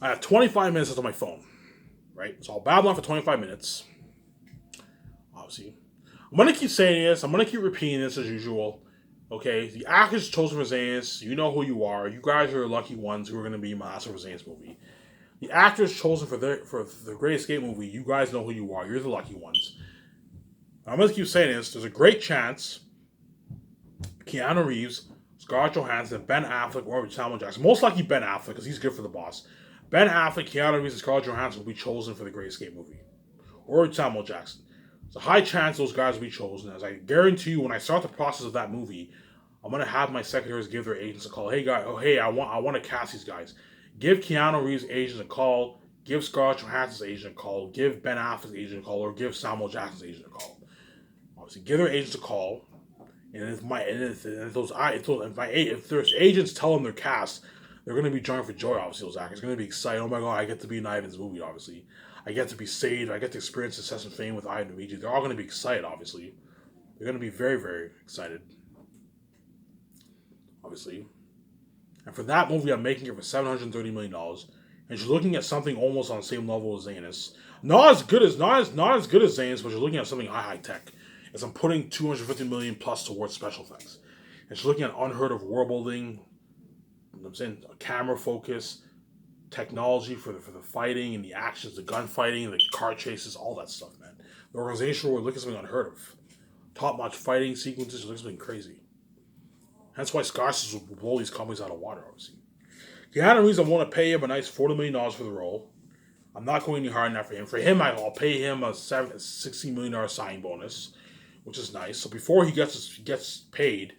I have 25 minutes left on my phone, right? So I'll babble on for 25 minutes. Obviously, I'm gonna keep saying this. I'm gonna keep repeating this as usual. Okay, the actors chosen for Zanis, you know who you are. You guys are the lucky ones who are gonna be in my Last of Zanis movie. The actors chosen for the Great Escape movie, you guys know who you are. You're the lucky ones. I'm gonna keep saying this. There's a great chance Keanu Reeves, Scarlett Johansson, Ben Affleck, or Samuel Jackson. Most likely Ben Affleck because he's good for the boss. Ben Affleck, Keanu Reeves, and Scarlett Johansson will be chosen for the Great Escape movie, or Samuel Jackson. There's a high chance those guys will be chosen. As I guarantee you, when I start the process of that movie, I'm gonna have my secretaries give their agents a call. Hey guys, oh hey, I want to cast these guys. Give Keanu Reeves' agent a call. Give Scarlett Johansson's agent a call. Give Ben Affleck's agent a call, or give Samuel Jackson's agent a call. Obviously, give their agents a call. And if there's agents tell them they're cast, they're gonna be jumping for joy. Obviously, those actors are gonna be excited. Oh my god, I get to be in Ivan's movie. Obviously, I get to be saved. I get to experience success and fame with Ivan and Luigi. They're all gonna be excited. Obviously, they're gonna be very very excited. Obviously, and for that movie, I'm making it for $730 million. And you're looking at something almost on the same level as Zanus. Not as good as Zanus, but you're looking at something high tech. As I'm putting 250 million plus towards special effects. And you're looking at unheard of world building. You know I'm saying, camera focus, technology for the fighting and the actions, the gunfighting, the car chases, all that stuff, man. The organization will look at something unheard of. Top notch fighting sequences, look at something crazy. That's why Scorsese will blow these companies out of water, obviously. Keanu Reeves, I want to pay him a nice $40 million for the role. I'm not going any higher than that for him. For him, I'll pay him a $60 million signing bonus, which is nice. So before he gets paid,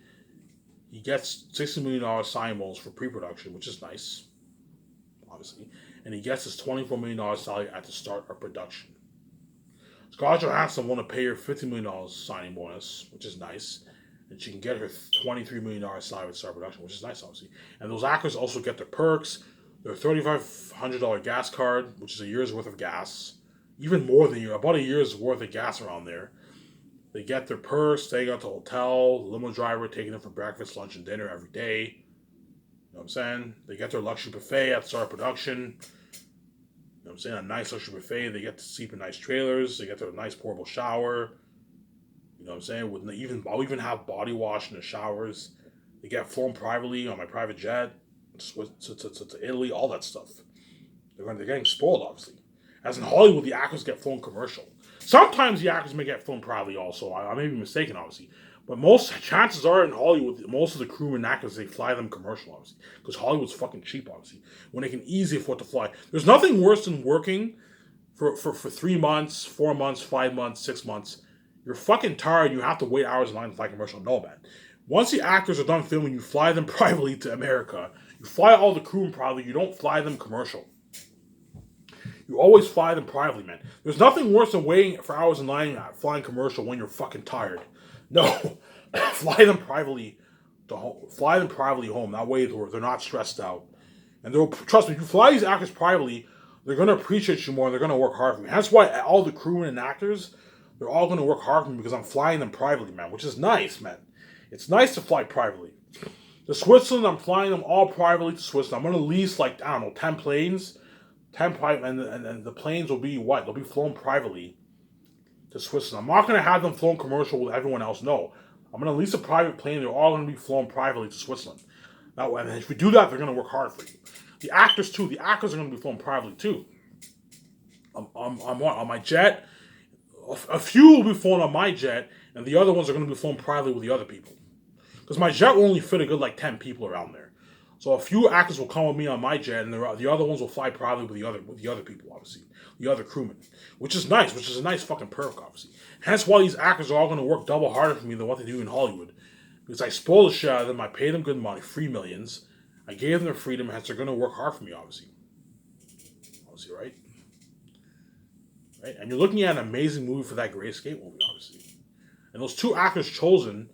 he gets $60 million signing bonus for pre-production, which is nice, obviously. And he gets his $24 million salary at the start of production. Scarlett Johansson want to pay her $50 million signing bonus, which is nice. And she can get her $23 million salary at start production, which is nice, obviously. And those actors also get their perks, their $3,500 gas card, which is a year's worth of gas, even more than about a year's worth of gas around there. They get their perks, staying at the hotel, limo driver taking them for breakfast, lunch, and dinner every day. You know what I'm saying? They get their luxury buffet at the start of production. You know what I'm saying? A nice luxury buffet. They get to sleep in nice trailers. They get their nice portable shower. You know what I'm saying? I'll even have body wash in the showers. They get flown privately on my private jet to Italy, all that stuff. They're getting spoiled, obviously. As in Hollywood, the actors get flown commercial. Sometimes the actors may get flown privately also. I may be mistaken, obviously. But most chances are in Hollywood, most of the crewmen and actors, they fly them commercial, obviously. Because Hollywood's fucking cheap, obviously. When they can easily afford to fly. There's nothing worse than working for 3 months, 4 months, 5 months, 6 months. You're fucking tired. You have to wait hours in line to fly commercial. No, man. Once the actors are done filming, you fly them privately to America. You fly all the crewmen privately. You don't fly them commercial. You always fly them privately, man. There's nothing worse than waiting for hours in line flying commercial when you're fucking tired. No, fly them privately to home. Fly them privately home. That way they're not stressed out. And they'll trust me. If you fly these actors privately, they're gonna appreciate you more. And they're gonna work hard for me. That's why all the crewmen and actors, they're all gonna work hard for me because I'm flying them privately, man. Which is nice, man. It's nice to fly privately. To Switzerland, I'm flying them all privately to Switzerland. I'm gonna lease like I don't know 10 planes. 10 private, and the planes will be what? They'll be flown privately to Switzerland. I'm not going to have them flown commercial with everyone else. No. I'm going to lease a private plane. They're all going to be flown privately to Switzerland. Now, and if we do that, they're going to work hard for you. The actors, too. The actors are going to be flown privately, too. On my jet. A few will be flown on my jet, and the other ones are going to be flown privately with the other people. Because my jet will only fit a good, 10 people around there. So a few actors will come with me on my jet, and the other ones will fly privately with the other people, obviously, the other crewmen, which is nice, which is a nice fucking perk, obviously. Hence why these actors are all going to work double harder for me than what they do in Hollywood, because I spoil the shit out of them, I pay them good money, free millions, I gave them their freedom, hence they're going to work hard for me, obviously, right? Right, and you're looking at an amazing movie for that Great Escape movie, obviously, and those two actors chosen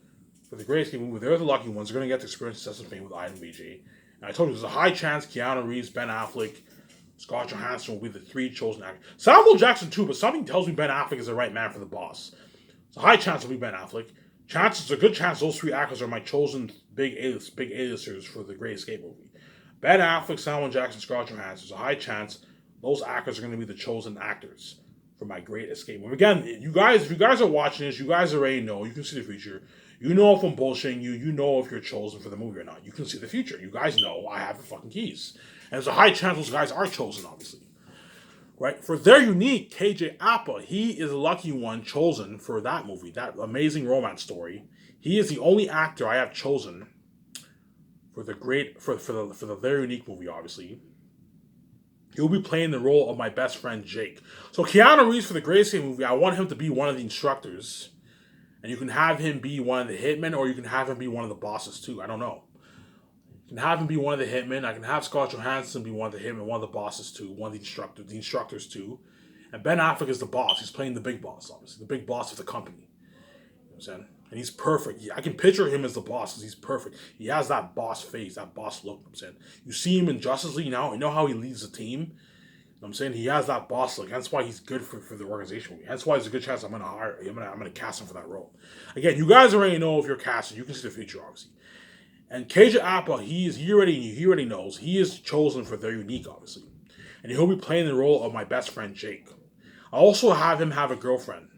for the Great Escape movie, they're the lucky ones. They're going to get to experience success and fame with Ivan BG. And I told you, there's a high chance Keanu Reeves, Ben Affleck, Scarlett Johansson will be the three chosen actors. Samuel Jackson too, but something tells me Ben Affleck is the right man for the boss. It's a high chance it'll be Ben Affleck. It's a good chance those three actors are my chosen big A-listers for the Great Escape movie. Ben Affleck, Samuel Jackson, Scarlett Johansson, there's a high chance those actors are going to be the chosen actors for my Great Escape movie. Again, if you guys are watching this, you guys already know. You can see the future. You know if I'm bullshitting you. You know if you're chosen for the movie or not. You can see the future. You guys know I have the fucking keys. And there's a high chance those guys are chosen, obviously. Right? For their unique, KJ Apa, he is the lucky one chosen for that movie, that amazing romance story. He is the only actor I have chosen for the very unique movie, obviously. He'll be playing the role of my best friend Jake. So Keanu Reeves for the Great Escape movie, I want him to be one of the instructors. And you can have him be one of the hitmen, or you can have him be one of the bosses too. I don't know. You can have him be one of the hitmen. I can have Scarlett Johansson be one of the hitmen, one of the bosses too, one of the instructors too. And Ben Affleck is the boss. He's playing the big boss, obviously. The big boss of the company. You know what I'm saying? And he's perfect. I can picture him as the boss because he's perfect. He has that boss face, that boss look. You know what I'm saying? You see him in Justice League now. You know how he leads the team. You know what I'm saying? He has that boss look. That's why he's good for the organization. That's why there's a good chance I'm gonna cast him for that role. Again, you guys already know if you're casted. You can see the future, obviously. And KJ Apa, he already knows. He is chosen for their unique, obviously. And he'll be playing the role of my best friend Jake. I also have him have a girlfriend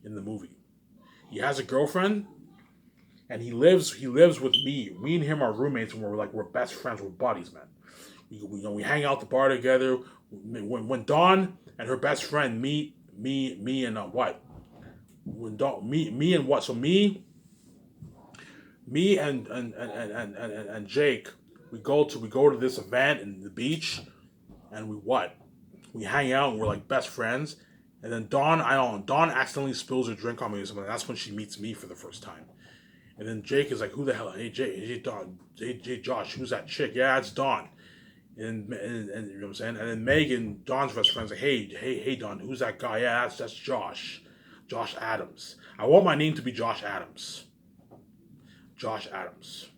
in the movie. He has a girlfriend, and he lives with me. Me and him are roommates, and we're best friends. We're buddies, man. We hang out at the bar together. When Dawn and her best friend meet me and what? When Dawn me and what? So me and Jake, we go to this event in the beach, and we hang out and we're like best friends. And then Dawn accidentally spills her drink on me or something. That's when she meets me for the first time. And then Jake is like, "Who the hell? Hey Jake, hey Dawn, hey Josh, who's that chick?" "Yeah, it's Dawn." And you know what I'm saying? And then Megan, Dawn's best friend's like, hey Dawn, who's that guy?" "Yeah, that's Josh Adams. I want my name to be Josh Adams." Josh Adams.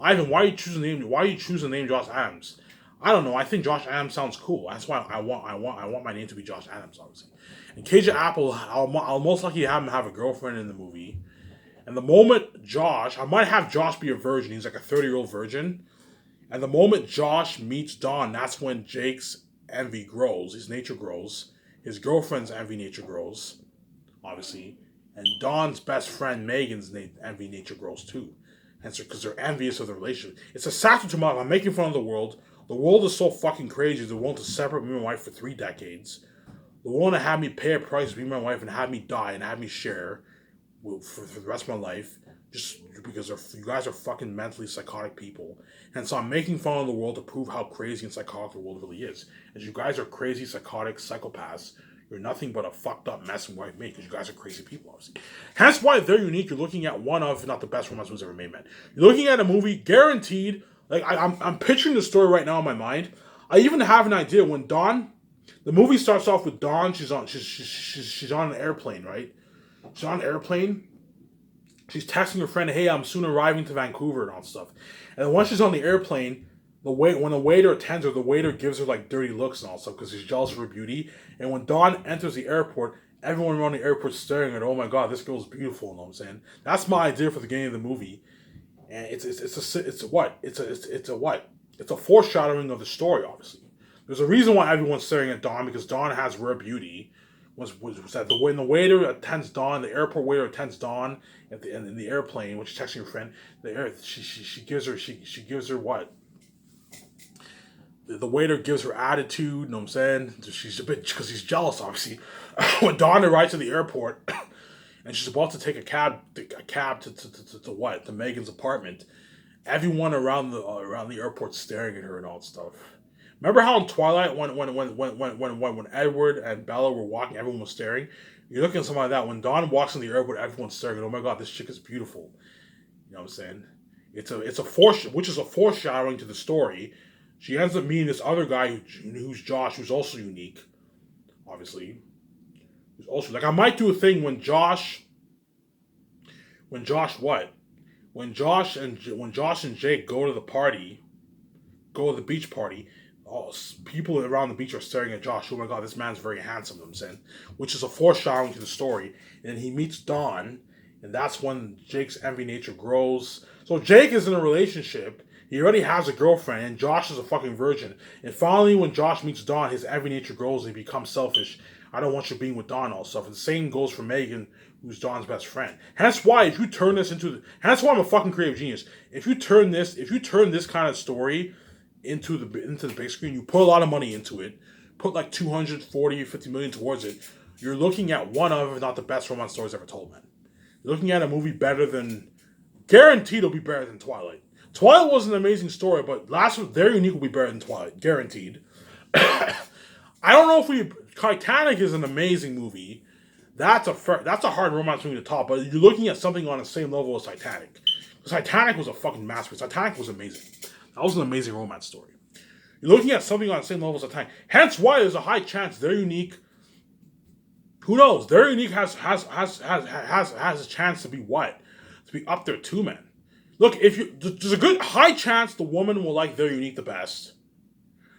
Ivan, why are you choosing the name Josh Adams? I don't know. I think Josh Adams sounds cool. That's why I want my name to be Josh Adams, obviously. And KJ Apple, I'll most likely have him have a girlfriend in the movie. And the moment I might have Josh be a virgin. He's like a 30-year-old virgin. And the moment Josh meets Dawn, that's when Jake's envy grows. His nature grows. His girlfriend's envy nature grows, obviously. And Dawn's best friend Megan's envy nature grows too. And so, because they're envious of the relationship. It's a satire to my life. I'm making fun of the world. The world is so fucking crazy. They're willing to separate me and my wife for 3 decades. They're willing to have me pay a price to be my wife and have me die and have me share for the rest of my life. Just because you guys are fucking mentally psychotic people. And so I'm making fun of the world to prove how crazy and psychotic the world really is. As you guys are crazy, psychotic psychopaths, you're nothing but a fucked up mess and white made because you guys are crazy people, obviously. Hence why they're unique. You're looking at one of, if not the best romance movies ever made, man. You're looking at a movie guaranteed. Like I'm picturing the story right now in my mind. I even have an idea when Dawn. The movie starts off with Dawn. She's on an airplane, right? She's on an airplane. She's texting her friend, "Hey, I'm soon arriving to Vancouver," and all stuff. And then once she's on the airplane, when the waiter attends her, the waiter gives her like dirty looks and all stuff because he's jealous of her beauty. And when Dawn enters the airport, everyone around the airport is staring at her. "Oh my god, this girl's beautiful." You know what I'm saying? That's my idea for the beginning of the movie. And it's a foreshadowing of the story, obviously. There's a reason why everyone's staring at Dawn, because Dawn has rare beauty. Was that when the waiter attends Dawn, the airport waiter attends Dawn in the airplane, when she's texting her friend, she gives her what? The waiter gives her attitude, you know what I'm saying? She's a bit, because he's jealous, obviously. When Dawn arrives at the airport, and she's about to take a cab to Megan's apartment, everyone around the airport staring at her and all that stuff. Remember how in Twilight when Edward and Bella were walking, everyone was staring? You're looking at something like that. When Dawn walks in the airport, everyone's staring. "Oh my god, this chick is beautiful." You know what I'm saying? It's a foreshadowing to the story. She ends up meeting this other guy who's Josh, who's also unique, obviously. Who's also like, I might do a thing when Josh and Jake go to the beach party. Oh, people around the beach are staring at Josh. "Oh my god, this man's very handsome," you know what I'm saying? Which is a foreshadowing to the story. And then he meets Dawn, And that's when Jake's envy nature grows. So Jake is in a relationship. He already has a girlfriend, and Josh is a fucking virgin. And finally, when Josh meets Dawn, his envy nature grows and he becomes selfish. I don't want you being with Dawn and all stuff. And the same goes for Megan, who's Dawn's best friend. Hence why, if you turn this into, hence why I'm a fucking creative genius. If you turn this kind of story into the big screen, you put a lot of money into it, put like 240, 50 million towards it. You're looking at one of, if not the best romance stories ever told, man. You're looking at a movie better than, guaranteed it'll be better than Twilight. Twilight was an amazing story, but Their Unique will be better than Twilight, guaranteed. I don't know if Titanic is an amazing movie. That's a hard romance movie to top, but you're looking at something on the same level as Titanic. Because Titanic was a fucking masterpiece. Titanic was amazing. That was an amazing romance story. You're looking at something on the same level as Titanic. Hence why there's a high chance Their Unique. Who knows? Their Unique has a chance to be what? To be up there too, man. Look, there's a good high chance the woman will like Their Unique the best.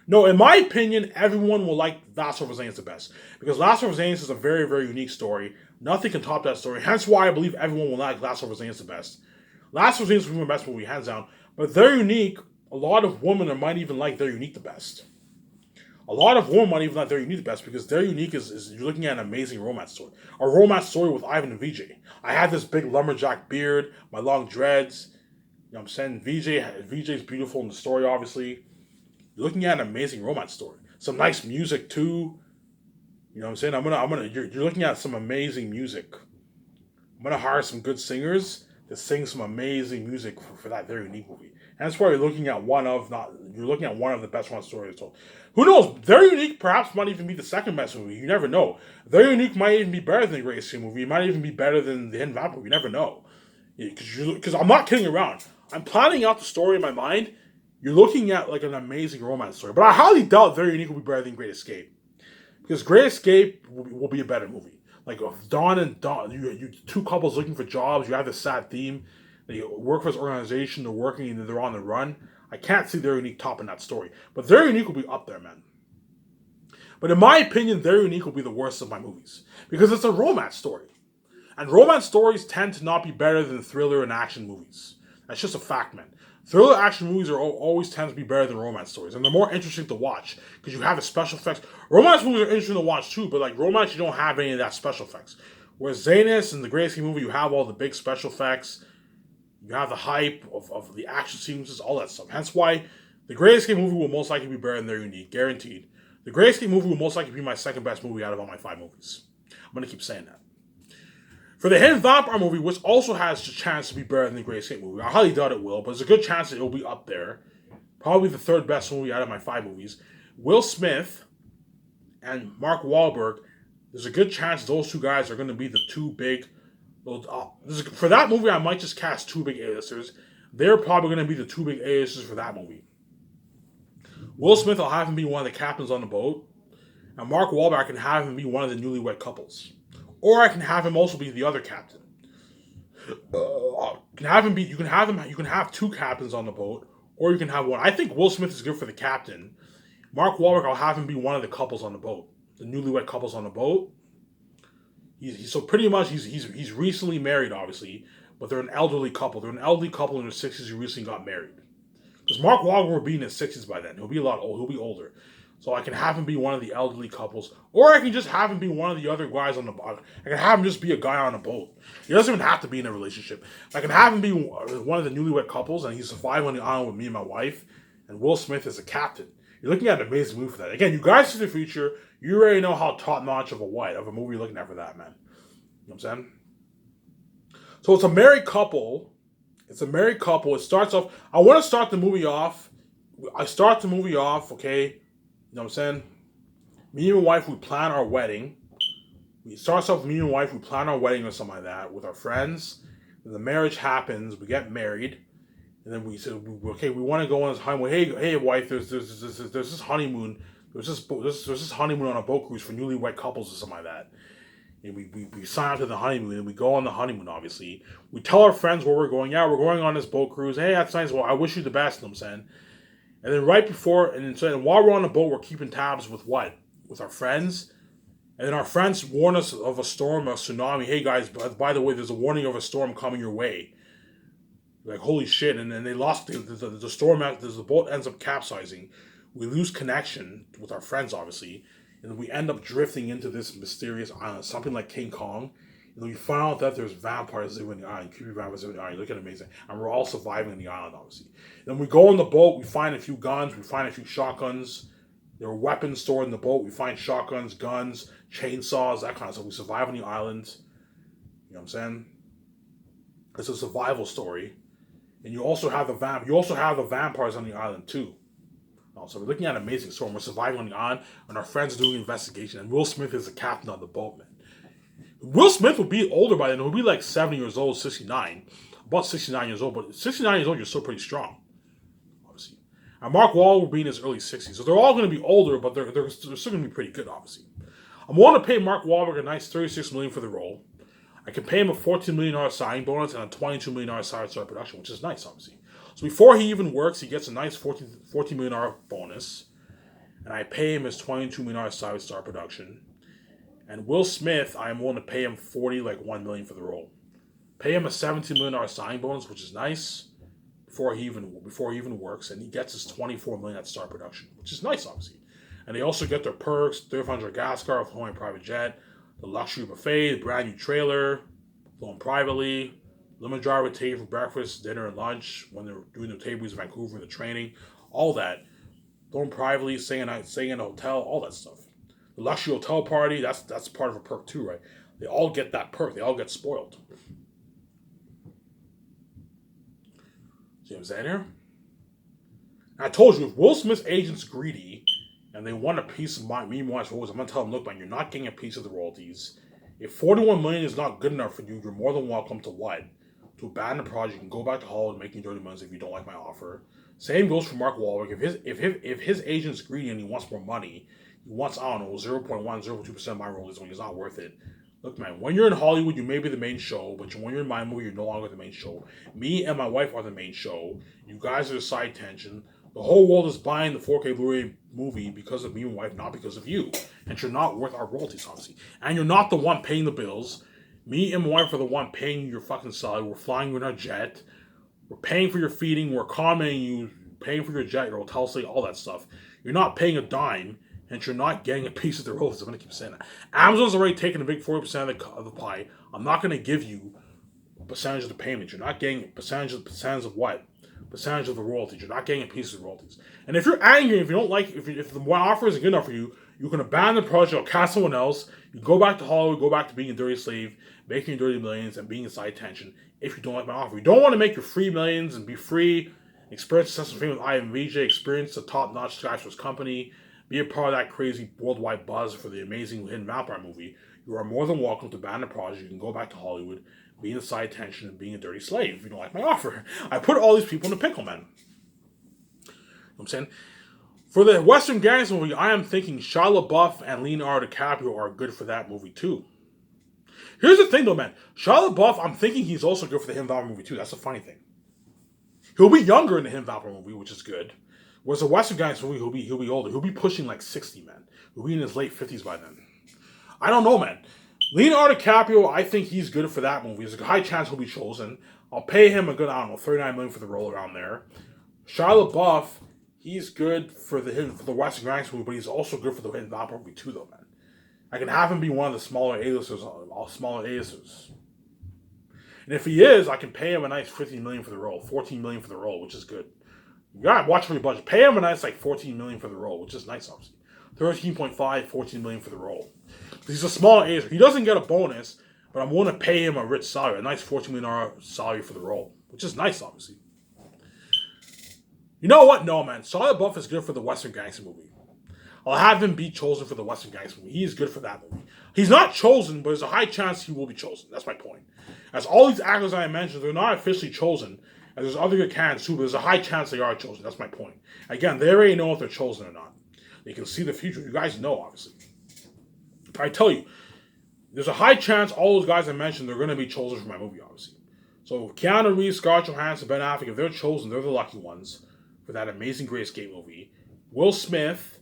No, in my opinion, everyone will like Last of Us the best. Because Last of Us is a very, very unique story. Nothing can top that story. Hence why I believe everyone will like Last of Us the best. Last of Us will be my best movie, hands down. But Their Unique, a lot of women might even like Their Unique the best. A lot of women might even like Their Unique the best because Their Unique is you're looking at an amazing romance story. A romance story with Ivan and VJ. I had this big lumberjack beard, my long dreads. You know what I'm saying? VJ's beautiful in the story, obviously. You're looking at an amazing romance story. Some nice music too. You know what I'm saying? You're looking at some amazing music. I'm gonna hire some good singers to sing some amazing music for that Their Unique movie. And that's why you're looking at one of the best romance stories told. Who knows? Their Unique perhaps might even be the second best movie. You never know. Their Unique might even be better than the Greatest Escape movie. It might even be better than the Hidden Vampire. You never know. Because I'm not kidding around. I'm planning out the story in my mind. You're looking at like an amazing romance story. But I highly doubt Their Unique will be better than Great Escape. Because Great Escape will be a better movie. Like Dawn, you two couples looking for jobs. You have this sad theme. They work for this organization. They're working and they're on the run. I can't see Their Unique topping that story. But Their Unique will be up there, man. But in my opinion, Their Unique will be the worst of my movies. Because it's a romance story. And romance stories tend to not be better than thriller and action movies. That's just a fact, man. Thriller action movies always tend to be better than romance stories. And they're more interesting to watch. Because you have the special effects. Romance movies are interesting to watch too. But like romance, you don't have any of that special effects. Whereas Zanus and the Great Escape movie, you have all the big special effects. You have the hype of the action sequences, all that stuff. Hence why the Great Escape movie will most likely be better than Their Unique. Guaranteed. The Great Escape movie will most likely be my second best movie out of all my 5 movies. I'm going to keep saying that. For the Hidden Vampire movie, which also has a chance to be better than the Great Escape movie, I highly doubt it will, but there's a good chance that it will be up there. Probably the third best movie out of my 5 movies. Will Smith and Mark Wahlberg, there's a good chance those two guys are going to be the two big... for that movie, I might just cast 2 big A-listers. They're probably going to be the 2 big A-listers for that movie. Will Smith, I'll have him be one of the captains on the boat. And Mark Wahlberg, I can have him be one of the newlywed couples. Or I can have him also be the other captain. You can have 2 captains on the boat, or you can have one. I think Will Smith is good for the captain. Mark Wahlberg, I'll have him be one of the couples on the boat, the newlywed couples on the boat. So pretty much he's recently married, obviously, but they're an elderly couple. They're an elderly couple in their 60s who recently got married. Because Mark Wahlberg will be in his 60s by then. He'll be a lot old. He'll be older. So I can have him be one of the elderly couples. Or I can just have him be one of the other guys on the boat. I can have him just be a guy on a boat. He doesn't even have to be in a relationship. I can have him be one of the newlywed couples, and he's surviving on the island with me and my wife. And Will Smith is a captain. You're looking at an amazing movie for that. Again, you guys see the future. You already know how top-notch of a movie you're looking at for that, man. You know what I'm saying? So it's a married couple. It starts off... I want to start the movie off. Okay? You know what I'm saying? Me and my wife, we plan our wedding. It starts off with me and my wife, we plan our wedding or something like that with our friends. Then the marriage happens, we get married. And then we said, okay, we want to go on this honeymoon. Hey, wife, there's this honeymoon. There's this honeymoon on a boat cruise for newlywed couples or something like that. And we sign up to the honeymoon and we go on the honeymoon, obviously. We tell our friends where we're going. Yeah, we're going on this boat cruise. Hey, that's nice. Well, I wish you the best, you know what I'm saying? And then while we're on the boat, we're keeping tabs with what? With our friends. And then our friends warn us of a storm, a tsunami. Hey guys, by the way, there's a warning of a storm coming your way. Like, holy shit. And then they lost the storm. The boat ends up capsizing. We lose connection with our friends, obviously. And we end up drifting into this mysterious island, something like King Kong. And we find out that there's vampires living in the island, creepy vampires living in the island, looking amazing. And we're all surviving on the island, obviously. Then we go on the boat, we find a few guns, we find a few shotguns. There are weapons stored in the boat. We find shotguns, guns, chainsaws, that kind of stuff. We survive on the island. You know what I'm saying? It's a survival story. And you also have the vampires on the island too. So we're looking at an amazing story. We're surviving on the island, and our friends are doing an investigation. And Will Smith is the captain of the boat, man. Will Smith will be older by then. He'll be like 70 years old, 69. About 69 years old. But 69 years old, you're still pretty strong. Obviously. And Mark Wahlberg will be in his early 60s. So they're all going to be older, but they're still going to be pretty good, obviously. I'm willing to pay Mark Wahlberg a nice $36 million for the role. I can pay him a $14 million signing bonus and a $22 million salary start production, which is nice, obviously. So before he even works, he gets a nice $14 million bonus. And I pay him his $22 million salary start production. And Will Smith, I am willing to pay him $1 million for the role. Pay him a $17 million signing bonus, which is nice, before he even works. And he gets his $24 million at start production, which is nice, obviously. And they also get their perks, $300 gas card, flying private jet, the luxury buffet, the brand new trailer, flown privately, limo driver would take you for breakfast, dinner, and lunch when they're doing their tables in Vancouver, the training, all that. Flown privately, staying in a hotel, all that stuff. The luxury hotel party, that's part of a perk too, right? They all get that perk. They all get spoiled. See what I'm saying here? And I told you, if Will Smith's agent's greedy and they want a piece of me and my wife's royalties, I'm going to tell them, look, man, you're not getting a piece of the royalties. If $41 million is not good enough for you, you're more than welcome to what? To abandon the project. You can go back to Hollywood making dirty money if you don't like my offer. Same goes for Mark Wahlberg. If his agent's greedy and he wants more money, he wants, I don't know, 0.1, 0.2% of my royalties when he's not worth it. Look, man, when you're in Hollywood, you may be the main show, but when you're in my movie, you're no longer the main show. Me and my wife are the main show. You guys are the side tension. The whole world is buying the 4K Blu-ray movie because of me and my wife, not because of you. And you're not worth our royalties, obviously. And you're not the one paying the bills. Me and my wife are the one paying your fucking salary. We're flying you in our jet. We're paying for your feeding. We're accommodating you, paying for your jet, your hotel stay, all that stuff. You're not paying a dime, and you're not getting a piece of the royalties. I'm going to keep saying that. Amazon's already taken a big 40% of the pie. I'm not going to give you a percentage of the payment. You're not getting a percentage of what? Percentage of the royalties. You're not getting a piece of the royalties. And if you're angry, if you don't like, if the offer isn't good enough for you, you can abandon the project or cast someone else. You go back to Hollywood, go back to being a dirty slave, making dirty millions, and being a side tension. If you don't like my offer, you don't want to make your free millions and be free, experience success and fame with Ivan VJ, experience the top-notch Skyscraper's company, be a part of that crazy worldwide buzz for the amazing Hidden Vampire movie. You are more than welcome to abandon the project. You can go back to Hollywood, being a side tension, and being a dirty slave if you don't like my offer. I put all these people in a pickle, man. You know what I'm saying? For the Western Gangster movie, I am thinking Shia LaBeouf and Leonardo DiCaprio are good for that movie too. Here's the thing though, man. Shia LaBeouf, I'm thinking he's also good for the Hidden Vampire movie too. That's the funny thing. He'll be younger in the Hidden Vampire movie, which is good. Whereas the Western Gangster movie, he'll be older. He'll be pushing like 60, man. He'll be in his late 50s by then. I don't know, man. Leonardo DiCaprio, I think he's good for that movie. There's a high chance he'll be chosen. I'll pay him a good, I don't know, $39 million for the role around there. Shia LaBeouf, he's good for the Western Gangster movie, but he's also good for the Hidden Vampire movie too, though, man. I can have him be one of the smaller A-listers. And if he is, I can pay him a nice $15 million for the role, $14 million for the role, which is good. You gotta watch for your budget. Pay him a nice like $14 million for the role, which is nice, obviously. 13.5, $14 million for the role. He's a small A-lister. He doesn't get a bonus, but I'm willing to pay him a rich salary, a nice $14 million salary for the role, which is nice, obviously. You know what? No, man. Shia LaBeouf is good for the Western Gangster movie. I'll have him be chosen for the Western Gangster movie. He is good for that movie. He's not chosen, but there's a high chance he will be chosen. That's my point. As all these actors I mentioned, they're not officially chosen. And there's other good candidates too, but there's a high chance they are chosen. That's my point. Again, they already know if they're chosen or not. They can see the future. You guys know, obviously. But I tell you, there's a high chance all those guys I mentioned, they're going to be chosen for my movie, obviously. So Keanu Reeves, Scarlett Johansson, Ben Affleck, if they're chosen, they're the lucky ones for that amazing Great Escape movie. Will Smith,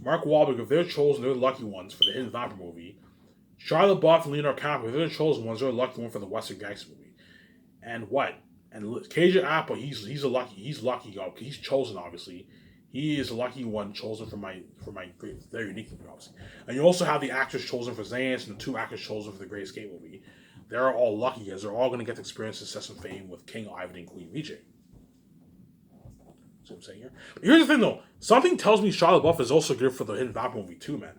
Mark Wahlberg, if they're chosen, they're the lucky ones for the Hidden Vampire movie. Shia LaBeouf and Leonardo DiCaprio, if they're the chosen ones, they're the lucky one for the Western Gangster movie. And what? And KJ Apple, he's lucky. He's chosen, obviously. He is a lucky one chosen for my very unique movie, obviously. And you also have the actors chosen for Xanax and the 2 actors chosen for the Great Escape movie. They're all lucky as they're all going to get to experience success and fame with King Ivan and Queen VJ. That's what I'm saying here. But here's the thing, though. Something tells me Shia LaBeouf is also good for the Hidden Vampire movie too, man.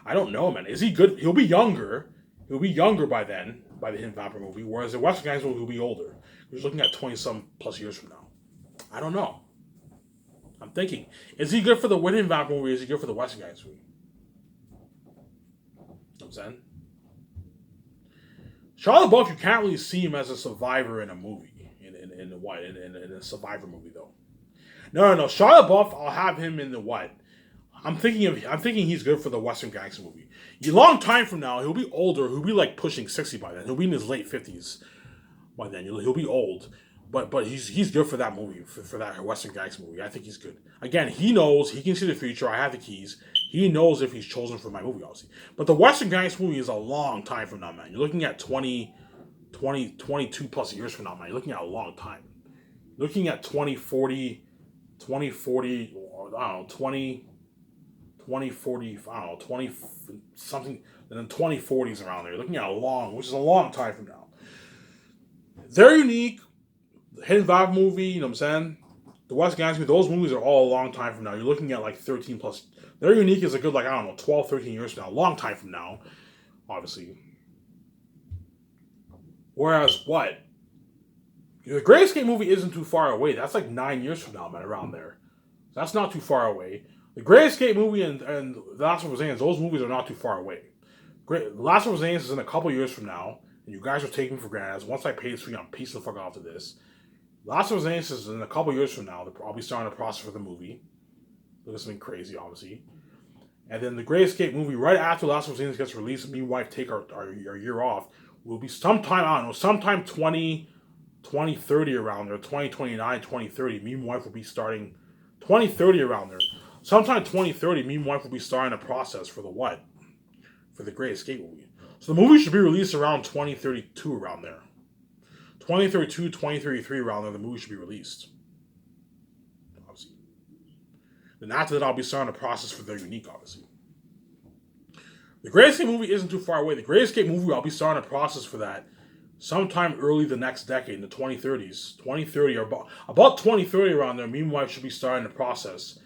I don't know, man. Is he good? He'll be younger. He'll be younger by then, by the Hidden Vampire movie, whereas the Western Gangster movie will be older. We're looking at 20-some plus years from now. I don't know. I'm thinking, is he good for the Hidden Vampire movie, or is he good for the Western Gangster movie? You know what I'm saying? Shia LaBeouf, you can't really see him as a survivor in a movie. In a survivor movie, though. No. Shia LaBeouf, I'll have him in the what? I'm thinking he's good for the Western Gangster movie. A long time from now, he'll be older. He'll be like pushing 60 by then. He'll be in his late 50s by then. He'll be old. But he's good for that movie, for that Western Gangster movie. I think he's good. Again, he knows, he can see the future. I have the keys. He knows if he's chosen for my movie, obviously. But the Western Gangster movie is a long time from now, man. You're looking at 22 plus years from now, man. You're looking at a long time. Looking at 2040, I don't know, 2040, I don't know, 20 something, and then 2040s around there. You're looking at which is a long time from now. They're unique. The Hidden Vibe movie, you know what I'm saying? The West Gangster, those movies are all a long time from now. You're looking at like 13 plus. They're unique is a good, 12, 13 years from now. A long time from now, obviously. Whereas what? The Great Escape movie isn't too far away. That's like 9 years from now, man, around there. That's not too far away. The Great Escape movie and The Last of Us Aliens, those movies are not too far away. The Last of Us Aliens is in a couple years from now, and you guys are taking me for granted. Once I pay this fee, I'm piecing the fuck out of this. Last of Us Aliens is in a couple years from now. I'll be starting the process for the movie. Look at something crazy, obviously. And then the Great Escape movie, right after Last of Us Aliens gets released, me and wife take our year off, will be sometime 2030 around there, 2029, 2030. Me and wife will be starting 2030 around there. Sometime 2030, me and wife will be starting a process for the what? For the Great Escape movie. So the movie should be released around 2032 around there. 2032, 2033 around there, the movie should be released. Obviously. Then after that, I'll be starting a process for their unique, obviously. The Great Escape movie isn't too far away. The Great Escape movie, I'll be starting a process for that sometime early the next decade, in the 2030s. 2030 or about 2030 around there, me and my wife should be starting the process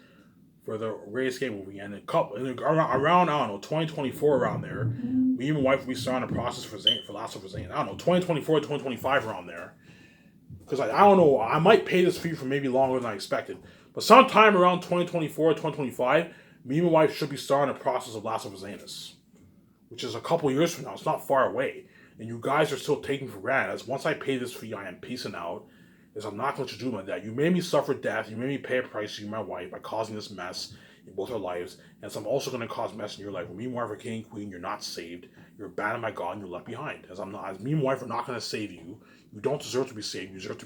for the Great Escape movie. And around, I don't know, 2024 around there, me and my wife will be starting a process for Last of Us Aliens. I don't know, 2024, 2025 around there. Because I don't know, I might pay this fee for maybe longer than I expected. But sometime around 2024, 2025, me and my wife should be starting a process of Last of Us Aliens. Which is a couple years from now. It's not far away. And you guys are still taking for granted. As once I pay this fee, I am peacing out. Is I'm not going to do my that. You made me suffer death. You made me pay a price to you, my wife, by causing this mess in both our lives. And so I'm also going to cause mess in your life. When me and wife are king and queen, you're not saved. You're abandoned by God and you're left behind. As me and wife are not going to save you. You don't deserve to be saved. You deserve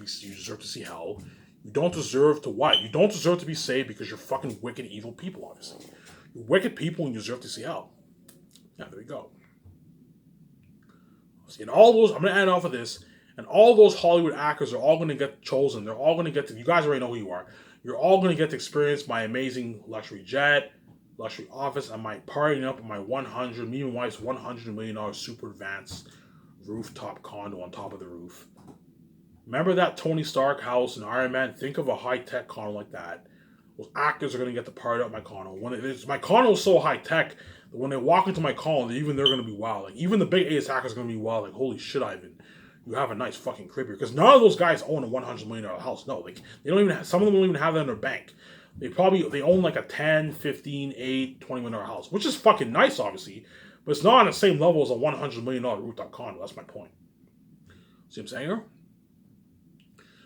to see hell. You don't deserve to what? You don't deserve to be saved because you're fucking wicked, evil people, obviously. You're wicked people and you deserve to see hell. Yeah, there we go. And all those, I'm going to end off of this, and all those Hollywood actors are all going to get chosen. They're all going to get to, you guys already know who you are. You're all going to get to experience my amazing luxury jet, luxury office, and my partying up in my me and my wife's $100 million super advanced rooftop condo on top of the roof. Remember that Tony Stark house in Iron Man? Think of a high-tech condo like that. Those actors are going to get to party up my condo. My condo is so high-tech, when they walk into my condo, they're going to be wild. Like, even the big A hackers are going to be wild. Like, holy shit, Ivan, you have a nice fucking crib here. Because none of those guys own a $100 million house. No, like, they don't even some of them don't even have that in their bank. They own like a 10, 15, 8, $20 million house, which is fucking nice, obviously. But it's not on the same level as a $100 million rooftop condo. That's my point. See what I'm saying here?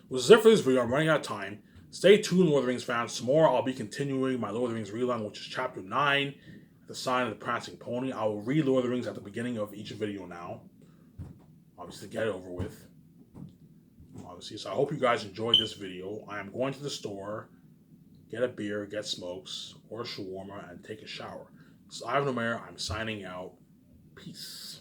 Well, this is it for this video. I'm running out of time. Stay tuned, Lord of the Rings fans. Tomorrow I'll be continuing my Lord of the Rings readalong, which is chapter 9. The Sign of the Prancing Pony. I will read Lord of the Rings at the beginning of each video now. Obviously, to get it over with. Obviously, so I hope you guys enjoyed this video. I am going to the store, get a beer, get smokes, or a shawarma, and take a shower. So Ivan Omer, I'm signing out. Peace.